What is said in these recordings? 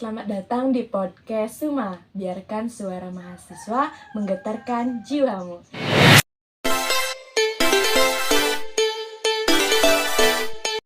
selamat datang di podcast Suma. Biarkan suara mahasiswa menggetarkan jiwamu.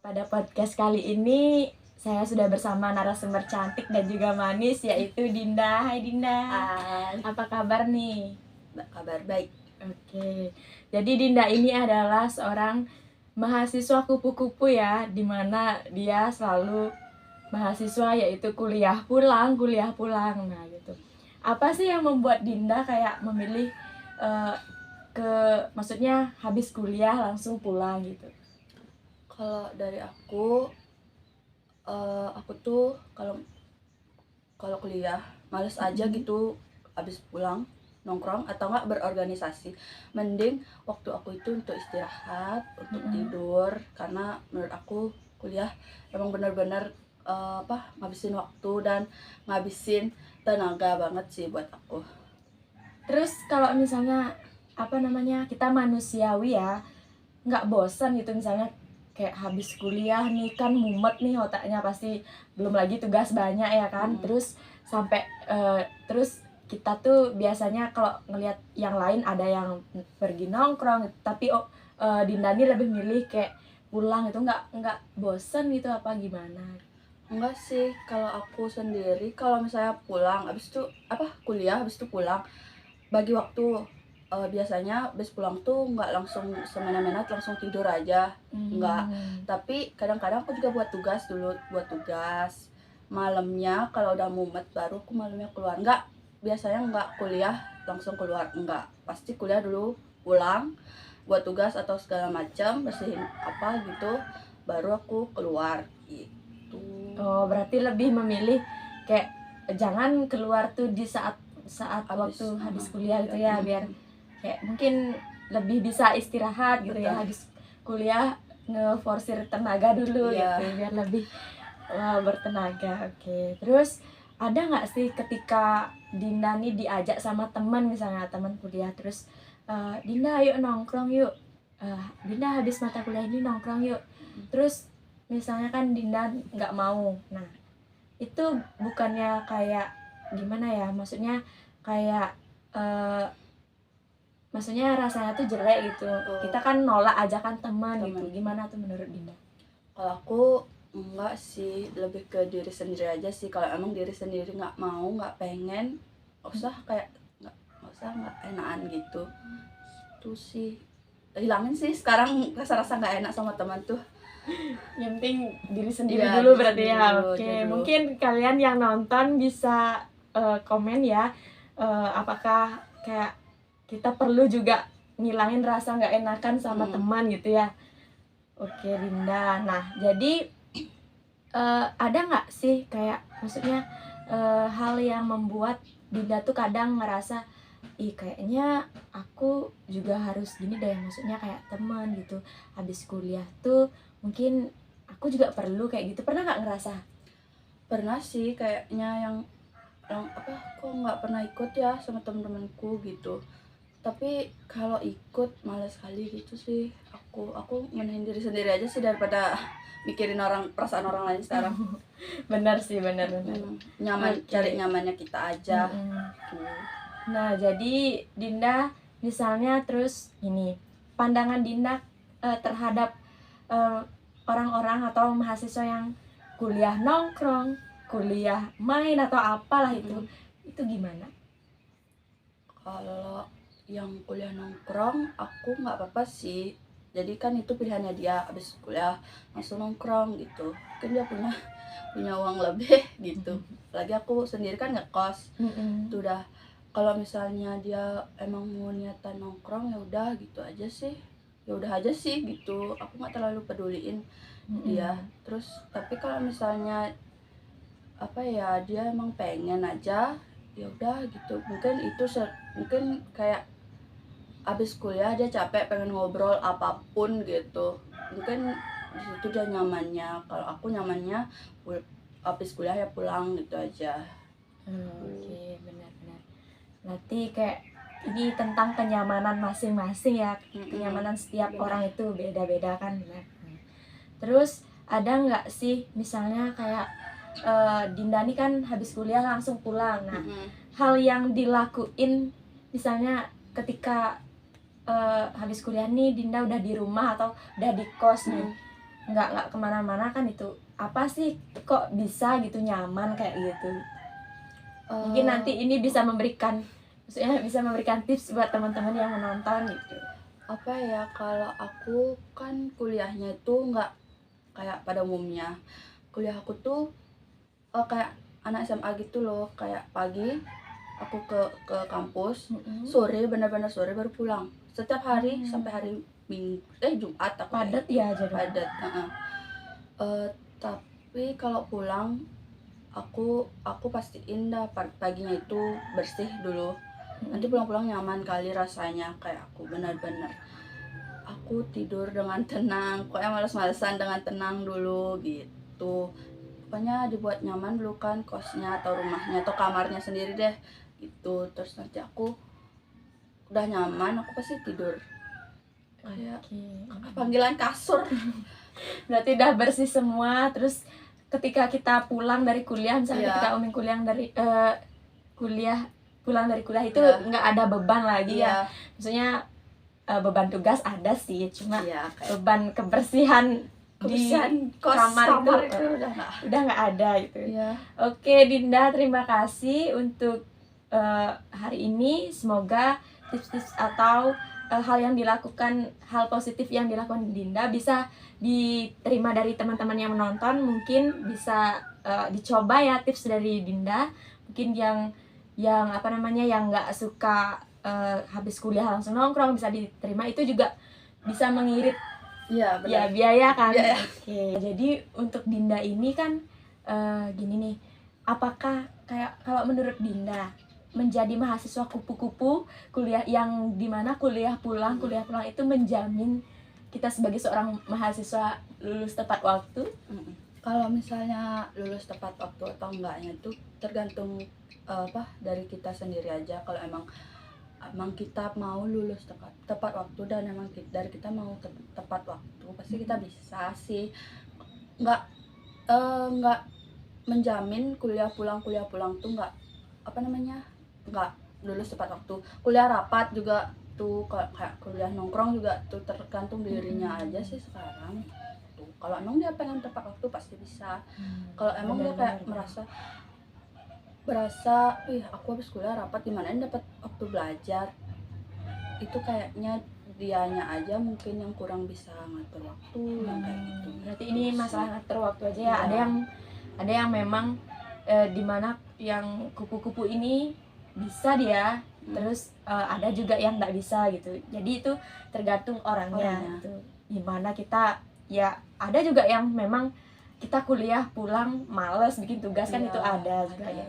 Pada podcast kali ini, saya sudah bersama narasumber cantik dan juga manis, yaitu Dinda. Hai Dinda. Hai. Apa kabar nih? Kabar baik. Oke. Jadi Dinda ini adalah seorang mahasiswa kupu-kupu ya, dimana dia selalu mahasiswa yaitu kuliah pulang. Nah gitu. Apa sih yang membuat Dinda kayak memilih maksudnya habis kuliah langsung pulang gitu? Kalau dari aku tuh kalau kuliah males aja gitu, habis pulang nongkrong atau enggak berorganisasi. Mending waktu aku itu untuk istirahat, untuk tidur, karena menurut aku kuliah emang benar-benar ngabisin waktu dan ngabisin tenaga banget sih buat aku. Terus kalau misalnya kita manusiawi ya, nggak bosan gitu misalnya kayak habis kuliah nih kan mumet nih otaknya pasti, belum lagi tugas banyak ya kan. Terus sampai terus kita tuh biasanya kalau ngelihat yang lain ada yang pergi nongkrong tapi Dinda ini lebih milih kayak pulang. Itu nggak bosen gitu apa gimana? Enggak sih, kalau aku sendiri kalau misalnya pulang habis itu kuliah habis itu pulang, bagi waktu biasanya habis pulang tuh nggak langsung semena-mena langsung tidur aja, enggak. Tapi kadang-kadang aku juga buat tugas malamnya. Kalau udah mumet baru aku malamnya keluar. Biasanya enggak kuliah langsung keluar, enggak, pasti kuliah dulu, pulang buat tugas atau segala macam, bersihin apa gitu, baru aku keluar gitu. Oh, berarti lebih memilih kayak jangan keluar tuh di saat waktu habis kuliah gitu ya, biar kayak mungkin lebih bisa istirahat gitu. Betul. Ya habis kuliah ngeforsir tenaga dulu gitu biar lebih bertenaga. Oke. Terus ada nggak sih ketika Dinda nih diajak sama teman, misalnya teman kuliah, terus Dinda ayo nongkrong yuk, Dinda habis mata kuliah ini nongkrong yuk, terus misalnya kan Dinda nggak mau, nah itu bukannya kayak gimana ya, maksudnya kayak maksudnya rasanya tuh jelek gitu. Kita kan nolak ajakan teman gitu. Gimana tuh menurut Dinda? Kalau aku enggak sih, lebih ke diri sendiri aja sih. Kalau emang diri sendiri nggak mau, nggak pengen, nggak usah nggak enakan gitu. Itu sih hilangin sih sekarang rasa-rasa nggak enak sama teman tuh. Yang penting diri sendiri dulu berarti ya. Oke, mungkin kalian yang nonton bisa komen ya, apakah kayak kita perlu juga ngilangin rasa nggak enakan sama teman gitu ya. Oke Dinda, nah jadi ada nggak sih kayak maksudnya hal yang membuat Dinda tuh kadang ngerasa kayaknya aku juga harus gini deh, maksudnya kayak teman gitu habis kuliah tuh mungkin aku juga perlu kayak gitu. Pernah nggak ngerasa? Pernah sih, kayaknya yang kok nggak pernah ikut ya sama teman-temanku gitu. Tapi kalau ikut malas sekali gitu sih. Aku menahan diri sendiri aja sih daripada mikirin perasaan orang lain sekarang. Benar sih, benar. Nyaman, cari nyamannya kita aja. Nah, jadi Dinda misalnya terus ini, pandangan Dinda terhadap orang-orang atau mahasiswa yang kuliah nongkrong, kuliah main atau apalah itu gimana? Kalau yang kuliah nongkrong aku nggak apa-apa sih, jadi kan itu pilihannya dia, habis kuliah langsung nongkrong gitu, kan dia punya uang lebih gitu. Lagi aku sendiri kan ngekos. Itu udah, kalau misalnya dia emang mau niatan nongkrong ya udah gitu aja sih, ya udah aja sih gitu, aku nggak terlalu peduliin dia. Terus tapi kalau misalnya dia emang pengen aja ya udah gitu, mungkin kayak abis kuliah dia capek pengen ngobrol apapun gitu, mungkin di situ dia nyamannya. Kalau aku nyamannya abis kuliah ya pulang gitu aja. Oke, benar-benar. Berarti kayak ini tentang kenyamanan masing-masing ya. Kenyamanan setiap orang itu beda-beda kan, benar. Terus ada nggak sih misalnya kayak Dinda nih kan habis kuliah langsung pulang. Nah, Mm-mm. hal yang dilakuin misalnya ketika habis kuliah nih Dinda udah di rumah atau udah di kos nih, nggak kemana-mana kan, itu apa sih kok bisa gitu nyaman kayak gitu? Mungkin nanti ini bisa memberikan, maksudnya bisa memberikan tips buat teman-teman yang menonton gitu. Apa ya, kalau aku kan kuliahnya itu nggak kayak pada umumnya. Kuliah aku tuh kayak anak SMA gitu loh, kayak pagi aku ke kampus, sore benar-benar sore baru pulang. Setiap hari sampai hari Minggu Jumat aku Padat ya jadi. padat. Tapi kalau pulang aku pastiin dah paginya itu bersih dulu. Nanti pulang-pulang nyaman kali rasanya, kayak aku benar-benar aku tidur dengan tenang, pokoknya males-malesan dengan tenang dulu gitu. Pokoknya dibuat nyaman dulu kan kosnya atau rumahnya atau kamarnya sendiri deh gitu. Terus nanti aku udah nyaman, aku pasti tidur kayak panggilan kasur. Berarti udah bersih semua. Terus ketika kita pulang dari kuliah, misalnya Iya. ketika Umi kuliah dari pulang dari kuliah itu Iya. nggak ada beban lagi ya. Iya, Maksudnya beban tugas ada sih, cuma iya, kayak beban kebersihan kebersihan di kos kamar itu udah nggak. ada gitu. Iya. Oke Dinda, terima kasih untuk hari ini. Semoga tips-tips atau hal yang dilakukan, hal positif yang dilakukan Dinda bisa diterima dari teman-teman yang menonton. Mungkin bisa dicoba ya tips dari Dinda. Mungkin yang apa namanya, yang nggak suka habis kuliah langsung nongkrong, bisa diterima. Itu juga bisa mengirit Iya, ya benar. biaya kan. Biaya. Oke, jadi untuk Dinda ini kan gini nih, apakah kayak kalau menurut Dinda menjadi mahasiswa kupu-kupu kuliah yang dimana kuliah pulang itu menjamin kita sebagai seorang mahasiswa lulus tepat waktu? Kalau misalnya lulus tepat waktu atau enggaknya itu tergantung dari kita sendiri aja. Kalau emang kita mau lulus tepat waktu dan emang dari kita mau tepat waktu, pasti kita bisa sih. Nggak menjamin kuliah pulang tuh nggak lulus tepat waktu. Kuliah rapat juga tuh, kayak kuliah nongkrong juga tuh tergantung dirinya aja sih sekarang tuh. Kalau emang dia pengen tepat waktu pasti bisa. Kalau emang dia kayak berasa aku habis kuliah rapat, gimana dapat waktu belajar, itu kayaknya dianya aja mungkin yang kurang bisa ngatur waktu, yang kayak gitu. Berarti ini masalah ngatur waktu aja ya. Iya. Ada yang memang dimana yang kupu-kupu ini bisa dia, terus ada juga yang nggak bisa gitu. Jadi itu tergantung orangnya. Gitu. Gimana kita ya, ada juga yang memang kita kuliah pulang males bikin tugas kan, Iya, itu ada juga ada. ya.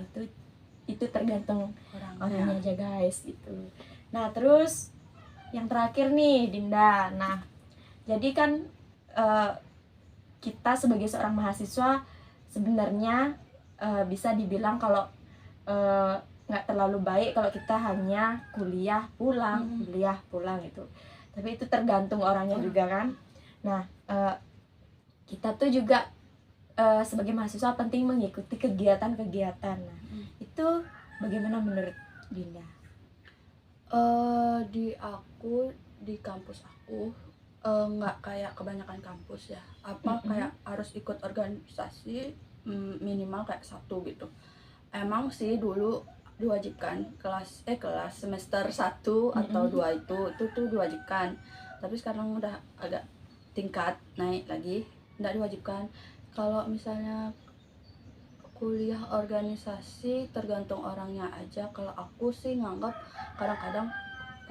Itu tergantung orangnya orangnya. aja guys gitu. Nah terus yang terakhir nih Dinda, nah jadi kan kita sebagai seorang mahasiswa sebenarnya bisa dibilang kalau nggak terlalu baik kalau kita hanya kuliah pulang gitu. Tapi itu tergantung orangnya juga kan. Nah kita tuh juga sebagai mahasiswa penting mengikuti kegiatan-kegiatan. Nah itu bagaimana menurut Dinda? Di kampus aku nggak kayak kebanyakan kampus ya, kayak harus ikut organisasi minimal kayak 1 gitu. Emang sih dulu diwajibkan kelas semester 1 atau 2 itu tuh diwajibkan, tapi sekarang udah agak tingkat naik lagi, nggak diwajibkan. Kalau misalnya kuliah organisasi tergantung orangnya aja. Kalau aku sih nganggap kadang-kadang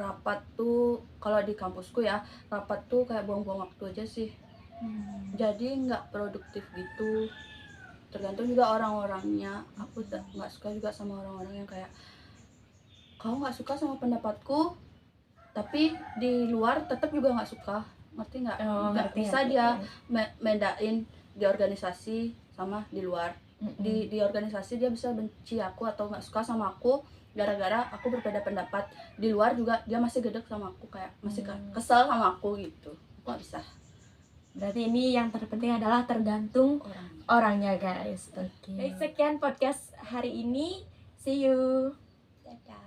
rapat tuh, kalau di kampusku ya, rapat tuh kayak buang-buang waktu aja sih. Jadi nggak produktif gitu. Tergantung juga orang-orangnya. Aku nggak suka juga sama orang-orang yang kayak, kau nggak suka sama pendapatku tapi di luar tetap juga nggak suka. Ngerti nggak? Nggak bisa dia bedain di organisasi sama di luar. Di organisasi dia bisa benci aku atau nggak suka sama aku gara-gara aku berbeda pendapat. Di luar juga dia masih gedek sama aku, kayak masih kesel sama aku gitu. Nggak bisa. Berarti ini yang terpenting adalah tergantung orang. orangnya guys. Oke. Baik, sekian podcast hari ini. See you. Dadah.